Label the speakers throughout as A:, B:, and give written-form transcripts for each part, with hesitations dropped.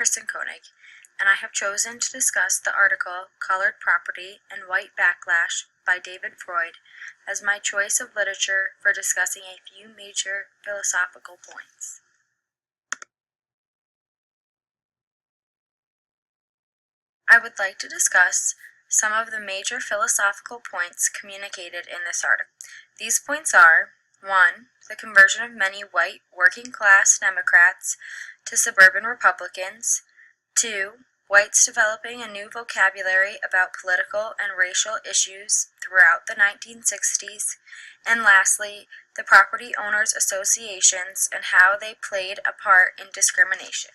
A: Kristen Koenig, and I have chosen to discuss the article Colored Property and White Backlash by David Freud as my choice of literature for discussing a few major philosophical points. I would like to discuss some of the major philosophical points communicated in this article. These points are: 1. The conversion of many white working-class Democrats to suburban Republicans. 2. Whites developing a new vocabulary about political and racial issues throughout the 1960s. And lastly, the property owners' associations and how they played a part in discrimination.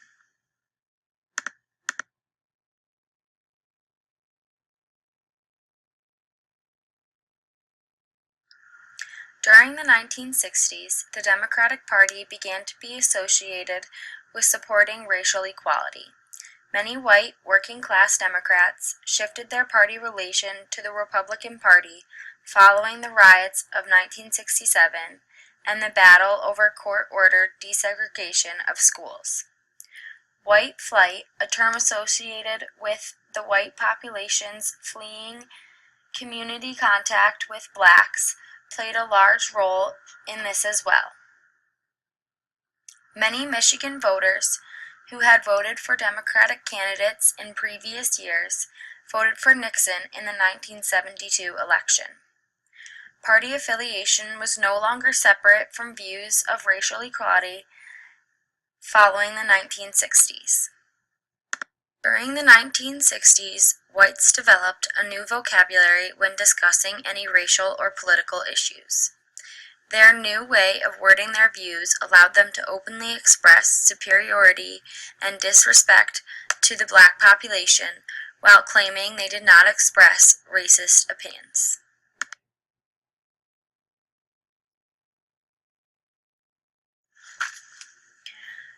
A: During the 1960s, the Democratic Party began to be associated with supporting racial equality. Many white, working-class Democrats shifted their party relation to the Republican Party following the riots of 1967 and the battle over court-ordered desegregation of schools. White flight, a term associated with the white populations fleeing community contact with blacks, played a large role in this as well. Many Michigan voters who had voted for Democratic candidates in previous years voted for Nixon in the 1972 election. Party affiliation was no longer separate from views of racial equality following the 1960s. During the 1960s, whites developed a new vocabulary when discussing any racial or political issues. Their new way of wording their views allowed them to openly express superiority and disrespect to the black population while claiming they did not express racist opinions.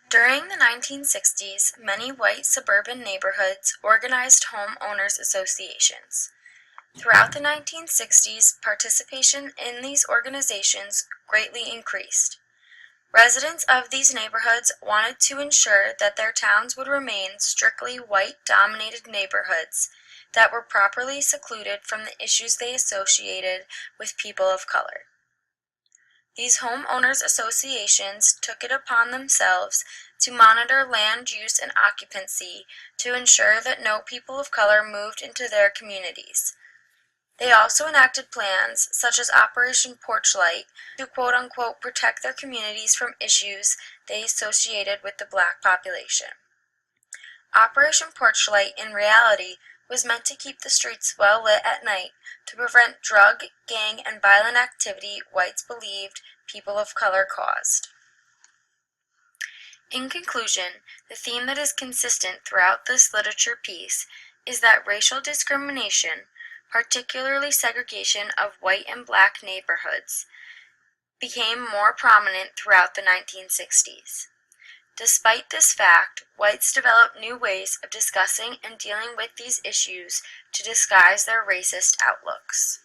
A: During the 1960s, many white suburban neighborhoods organized homeowners associations. Throughout the 1960s, participation in these organizations greatly increased. Residents of these neighborhoods wanted to ensure that their towns would remain strictly white-dominated neighborhoods that were properly secluded from the issues they associated with people of color. These homeowners associations took it upon themselves to monitor land use and occupancy to ensure that no people of color moved into their communities. They also enacted plans, such as Operation Porchlight, to quote-unquote protect their communities from issues they associated with the black population. Operation Porchlight, in reality, was meant to keep the streets well lit at night to prevent drug, gang, and violent activity whites believed people of color caused. In conclusion, the theme that is consistent throughout this literature piece is that racial discrimination, particularly segregation of white and black neighborhoods, became more prominent throughout the 1960s. Despite this fact, whites developed new ways of discussing and dealing with these issues to disguise their racist outlooks.